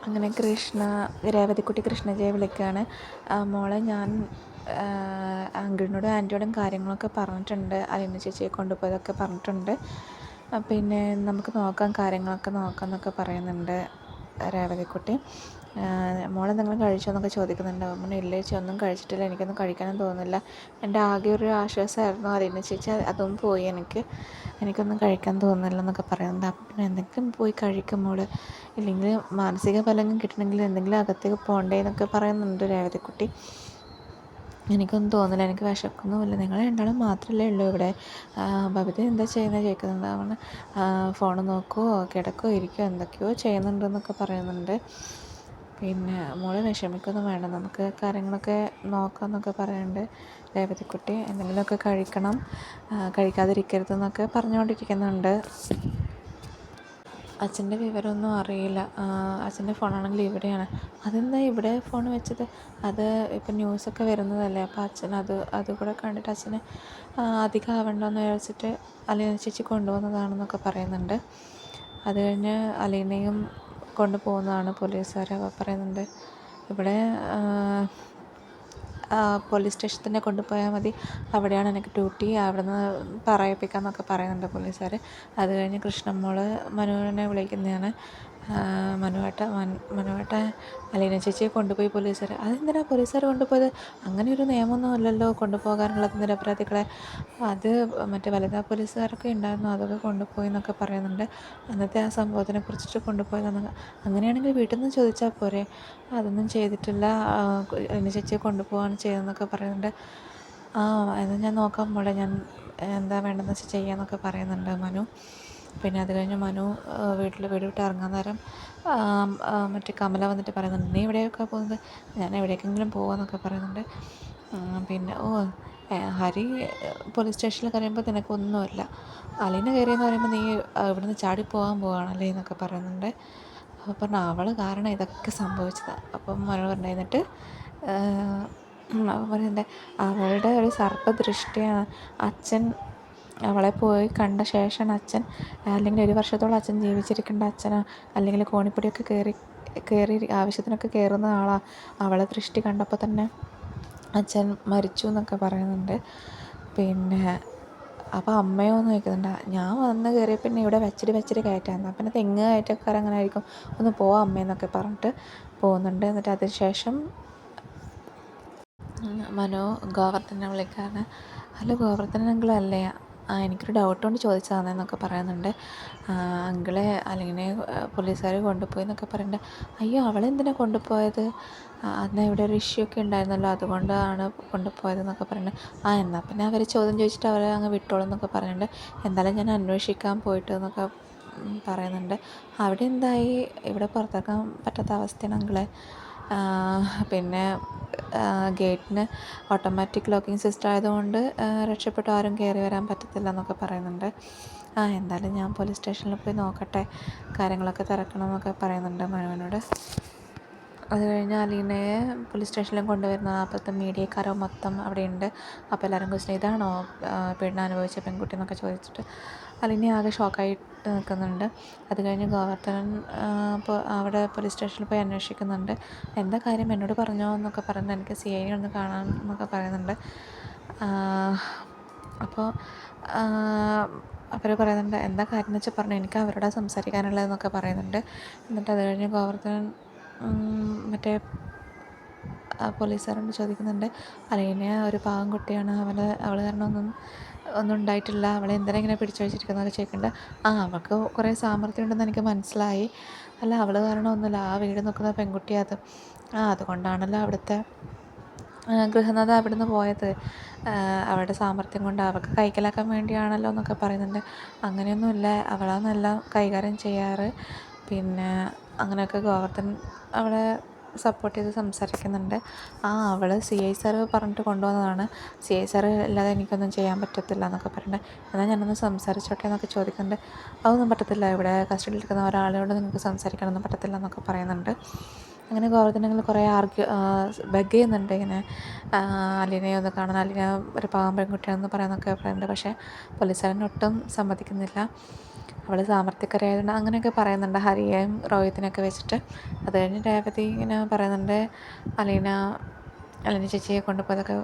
അങ്ങനെ രേവതിക്കുട്ടി കൃഷ്ണജയെ വിളിക്കുകയാണ്. മോളെ, ഞാൻ അങ്കിളിനോടും ആൻറ്റിയോടും കാര്യങ്ങളൊക്കെ പറഞ്ഞിട്ടുണ്ട്. അലീന ചേച്ചിയെ കൊണ്ടുപോയതൊക്കെ പറഞ്ഞിട്ടുണ്ട്. പിന്നെ നമുക്ക് നോക്കാം, കാര്യങ്ങളൊക്കെ നോക്കാം എന്നൊക്കെ പറയുന്നുണ്ട് രേവതിക്കുട്ടി. മോളെന്തെങ്കിലും കഴിച്ചോ എന്നൊക്കെ ചോദിക്കുന്നുണ്ട്. അപ്പം ഇല്ല ചേച്ചി, ഒന്നും കഴിച്ചിട്ടില്ല, എനിക്കൊന്നും കഴിക്കാനും തോന്നുന്നില്ല. എൻ്റെ ആകെ ഒരു ആശ്വാസമായിരുന്നു അലീന ചേച്ചി, അതും പോയി. എനിക്കൊന്നും കഴിക്കാൻ തോന്നുന്നില്ല എന്നൊക്കെ പറയുന്നുണ്ട്. അപ്പം പിന്നെ എന്തെങ്കിലും പോയി കഴിക്കും മോൾ, ഇല്ലെങ്കിൽ മാനസിക ബലം കിട്ടണമെങ്കിൽ എന്തെങ്കിലും അകത്തേക്ക് പോകണ്ടേ എന്നൊക്കെ പറയുന്നുണ്ട് രേവതിക്കുട്ടി. എനിക്കൊന്നും തോന്നില്ല, എനിക്ക് വിശക്കുന്നുമില്ല, നിങ്ങൾ രണ്ടാളും മാത്രമല്ലേ ഉള്ളൂ ഇവിടെ. ബബിത എന്താ ചെയ്യുന്നത് ചോദിക്കുന്നുണ്ട്. അവന് ഫോൺ നോക്കുമോ കിടക്കുകയോ ഇരിക്കുകയോ എന്തൊക്കെയോ ചെയ്യുന്നുണ്ടെന്നൊക്കെ പറയുന്നുണ്ട്. പിന്നെ മോള് വിഷമിക്കൊന്നും വേണ്ട, നമുക്ക് കാര്യങ്ങളൊക്കെ നോക്കാമെന്നൊക്കെ പറയുന്നുണ്ട് രേവതിക്കുട്ടി. എന്തെങ്കിലുമൊക്കെ കഴിക്കണം, കഴിക്കാതിരിക്കരുതെന്നൊക്കെ പറഞ്ഞുകൊണ്ടിരിക്കുന്നുണ്ട്. അച്ഛൻ്റെ വിവരമൊന്നും അറിയില്ല. അച്ഛൻ്റെ ഫോണാണെങ്കിൽ ഇവിടെയാണ്. അതെന്താ ഇവിടെ ഫോൺ വെച്ചത്? അത് ഇപ്പം ന്യൂസൊക്കെ വരുന്നതല്ലേ, അപ്പോൾ അച്ഛൻ അതുകൂടെ കണ്ടിട്ട് അച്ഛന് അധികം ആവണ്ടെന്ന് വിചാരിച്ചിട്ട് അലീന ചേച്ചി കൊണ്ടുപോകുന്നതാണെന്നൊക്കെ പറയുന്നുണ്ട്. അത് കഴിഞ്ഞ് അലീനയും കൊണ്ടുപോകുന്നതാണ് പോലീസുകാർ. പറയുന്നുണ്ട് ഇവിടെ പോലീസ് സ്റ്റേഷനിൽ തന്നെ കൊണ്ടുപോയാൽ മതി, അവിടെയാണ് എനിക്ക് ഡ്യൂട്ടി, അവിടെ നിന്ന് പറയിപ്പിക്കാമെന്നൊക്കെ പറയുന്നുണ്ട് പോലീസുകാർ. അത് കഴിഞ്ഞ് കൃഷ്ണമോൾ മനുവിനെ വിളിക്കുന്നതാണ്. മനുവേട്ട അലീന ചേച്ചിയെ കൊണ്ടുപോയി പോലീസുകാർ. അതെന്തിനാണ് പോലീസുകാർ കൊണ്ടുപോയത്? അങ്ങനെ ഒരു നിയമമൊന്നും അല്ലല്ലോ കൊണ്ടുപോകാനുള്ളത് നിരപരാധികളെ. അത് മറ്റേ വനിതാ പോലീസുകാരൊക്കെ ഉണ്ടായിരുന്നു, അതൊക്കെ കൊണ്ടുപോയി എന്നൊക്കെ പറയുന്നുണ്ട്. അന്നത്തെ ആ സംഭവത്തിനെ കുറിച്ചിട്ട് കൊണ്ടുപോയതാണ്. അങ്ങനെയാണെങ്കിൽ വീട്ടിൽ നിന്ന് ചോദിച്ചാൽ പോരെ? അതൊന്നും ചെയ്തിട്ടില്ല, അലീന ചേച്ചിയെ കൊണ്ടുപോകാൻ ചെയ്തതെന്നൊക്കെ പറയുന്നുണ്ട്. എന്നാൽ ഞാൻ നോക്കാം മോളെ, ഞാൻ എന്താ വേണ്ടതെന്ന് വെച്ചാൽ ചെയ്യാമെന്നൊക്കെ പറയുന്നുണ്ട് മനു. പിന്നെ അത് കഴിഞ്ഞ് മനു വീട് വിട്ട് ഇറങ്ങാൻ നേരം മറ്റേ കമല വന്നിട്ട് പറയുന്നുണ്ട്, നീ എവിടെയൊക്കെ പോകുന്നത്? ഞാൻ എവിടേക്കെങ്കിലും പോകാമെന്നൊക്കെ പറയുന്നുണ്ട്. പിന്നെ ഹരി പോലീസ് സ്റ്റേഷനിൽ കയറിയുമ്പോൾ നിനക്കൊന്നുമില്ല, അലീന കയറിയെന്ന് പറയുമ്പോൾ നീ ഇവിടുന്ന് ചാടിപ്പോകാൻ പോവുകയാണല്ലേ എന്നൊക്കെ പറയുന്നുണ്ട്. അപ്പോൾ പറഞ്ഞു അവൾ കാരണം ഇതൊക്കെ സംഭവിച്ചതാണ്. അപ്പം മനു പറഞ്ഞിട്ട് അവൻ പറയുന്നുണ്ട് അവളുടെ ഒരു സർപ്പദൃഷ്ടിയാണ്. അച്ഛൻ അവളെ പോയി കണ്ട ശേഷമാണ് അച്ഛൻ, അല്ലെങ്കിൽ 1 വർഷത്തോളം അച്ഛൻ ജീവിച്ചിരിക്കേണ്ട അച്ഛനാണ്, അല്ലെങ്കിൽ കോണിപ്പടിയൊക്കെ കയറി ആവശ്യത്തിനൊക്കെ കയറുന്ന ആളാണ്. അവളെ ദൃഷ്ടി കണ്ടപ്പോൾ തന്നെ അച്ഛൻ മരിച്ചു എന്നൊക്കെ പറയുന്നുണ്ട്. പിന്നെ അപ്പോൾ അമ്മയോ എന്ന് ചോദിക്കുന്നുണ്ട്. ഞാൻ വന്ന് കയറിയ പിന്നെ ഇവിടെ വെച്ചിട്ട് കയറ്റായിരുന്നു, പിന്നെ തെങ്ങ് കയറ്റക്കാർ അങ്ങനെ ആയിരിക്കും, ഒന്ന് പോവാം അമ്മയെന്നൊക്കെ പറഞ്ഞിട്ട് പോകുന്നുണ്ട്. എന്നിട്ട് അതിന് ശേഷം മനു ഗോവർദ്ധനെ വിളിക്കാണ്. ഹലോ ഗോവർദ്ധൻ അങ്കിളല്ലേ? എനിക്കൊരു ഡൗട്ട് കൊണ്ട് ചോദിച്ചതാണെന്നൊക്കെ പറയുന്നുണ്ട്. അങ്കിളെ അലീനെ പോലീസുകാർ കൊണ്ടുപോയി എന്നൊക്കെ പറയുന്നുണ്ട്. അയ്യോ, അവളെന്തിനാണ് കൊണ്ടുപോയത്? അന്ന് ഇവിടെ ഒരു ഇഷ്യൂ ഒക്കെ ഉണ്ടായിരുന്നല്ലോ, അതുകൊണ്ടാണ് കൊണ്ടുപോയതെന്നൊക്കെ പറയുന്നുണ്ട്. എന്നാൽ പിന്നെ അവർ ചോദ്യം ചോദിച്ചിട്ട് അവരെ അങ്ങ് വിട്ടോളും എന്നൊക്കെ പറയുന്നുണ്ട്. എന്തായാലും ഞാൻ അന്വേഷിക്കാൻ പോയിട്ട് എന്നൊക്കെ പറയുന്നുണ്ട്. അവിടെ എന്തായി? ഇവിടെ പുറത്തിറക്കാൻ പറ്റാത്ത അവസ്ഥയാണ് അങ്കിളെ. പിന്നെ ഗേറ്റിന് ഓട്ടോമാറ്റിക് ലോക്കിംഗ് സിസ്റ്റം ആയതുകൊണ്ട് രക്ഷപ്പെട്ട് ആരും കയറി വരാൻ പറ്റത്തില്ല എന്നൊക്കെ പറയുന്നുണ്ട്. എന്തായാലും ഞാൻ പോലീസ് സ്റ്റേഷനിൽ പോയി നോക്കട്ടെ, കാര്യങ്ങളൊക്കെ തിരക്കണം എന്നൊക്കെ പറയുന്നുണ്ട് മനുവിനോട്. അത് കഴിഞ്ഞ് അലീനയെ പോലീസ് സ്റ്റേഷനിൽ കൊണ്ടുവരുന്ന അപ്പോഴത്തെ മീഡിയക്കാരോ മൊത്തം അവിടെയുണ്ട്. അപ്പോൾ എല്ലാവരും ക്വസ്റ്റ്യൻ, ഇതാണോ പീഡനം അനുഭവിച്ച പെൺകുട്ടി എന്നൊക്കെ ചോദിച്ചിട്ട് അലീന ആകെ ഷോക്കായിട്ട് നിൽക്കുന്നുണ്ട്. അത് കഴിഞ്ഞ് ഗോവർദ്ധനൻ അവിടെ പോലീസ് സ്റ്റേഷനിൽ പോയി അന്വേഷിക്കുന്നുണ്ട്. എന്താ കാര്യം എന്നോട് പറഞ്ഞോ എന്നൊക്കെ പറയുന്നത്, എനിക്ക് CI ഒന്ന് കാണാം എന്നൊക്കെ പറയുന്നുണ്ട്. അപ്പോൾ അവർ പറയുന്നുണ്ട് എന്താ കാര്യം എന്ന് വെച്ചാൽ പറഞ്ഞു, എനിക്ക് അവരോട് സംസാരിക്കാനുള്ളതെന്നൊക്കെ പറയുന്നുണ്ട്. എന്നിട്ട് അത് കഴിഞ്ഞ് ഗോവർദ്ധനൻ മറ്റേ പോലീസുകാരോട് ചോദിക്കുന്നുണ്ട്, അലീന ഒരു പാവം കുട്ടിയാണ്, അവൾ കാരണം ഒന്നും ഉണ്ടായിട്ടില്ല, അവളെ എന്തിനാ ഇങ്ങനെ പിടിച്ചു വെച്ചിരിക്കുന്നതൊക്കെ ചോദിക്കുന്നുണ്ട്. അവൾക്ക് കുറേ സാമർത്ഥ്യം ഉണ്ടെന്ന് എനിക്ക് മനസ്സിലായി, അല്ല അവൾ കാരണം ഒന്നുമില്ല, ആ വീട് നിൽക്കുന്ന പെൺകുട്ടിയാണ് അത്, അതുകൊണ്ടാണല്ലോ അവിടുത്തെ ഗൃഹനാഥ അവിടുന്ന് പോയത്, അവളുടെ സാമർത്ഥ്യം കൊണ്ട് അവൾക്ക് കൈക്കലാക്കാൻ വേണ്ടിയാണല്ലോ എന്നൊക്കെ പറയുന്നുണ്ട്. അങ്ങനെയൊന്നുമില്ല, അവളാണെല്ലാം കൈകാര്യം ചെയ്യാറ്. പിന്നെ അങ്ങനെയൊക്കെ ഗോവർദ്ധൻ അവളെ സപ്പോർട്ട് ചെയ്ത് സംസാരിക്കുന്നുണ്ട്. അവൾ CI സാറ് പറഞ്ഞിട്ട് കൊണ്ടുവന്നതാണ്, CI സാറ് ഇല്ലാതെ എനിക്കൊന്നും ചെയ്യാൻ പറ്റത്തില്ല എന്നൊക്കെ പറയുന്നുണ്ട്. എന്നാൽ ഞാനൊന്ന് സംസാരിച്ചോട്ടെ എന്നൊക്കെ ചോദിക്കുന്നുണ്ട്. അതൊന്നും പറ്റത്തില്ല, ഇവിടെ കസ്റ്റഡിയിൽ എടുക്കുന്ന ഒരാളോട് നിങ്ങൾക്ക് സംസാരിക്കാനൊന്നും പറ്റത്തില്ല എന്നൊക്കെ പറയുന്നുണ്ട്. അങ്ങനെ ഗോവർദ്ധനങ്ങൾ കുറേ ബഗ് ചെയ്യുന്നുണ്ട് ഇങ്ങനെ അലീനയെ ഒന്ന് കാണാൻ, അലീന ഒരു പാവം പെൺകുട്ടിയാണെന്ന് പറയാമെന്നൊക്കെ പറയുന്നുണ്ട്. പക്ഷേ പോലീസുകാരൻ ഒട്ടും സമ്മതിക്കുന്നില്ല. അവൾ സാമർത്ഥ്യക്കരയായതുകൊണ്ട് അങ്ങനെയൊക്കെ പറയുന്നുണ്ട് ഹരിയെയും റോഹിത്തിനെയൊക്കെ വെച്ചിട്ട്. അത് കഴിഞ്ഞ് രേവതി ഇങ്ങനെ പറയുന്നുണ്ട് അലീന ചേച്ചിയെ കൊണ്ടുപോയതൊക്കെ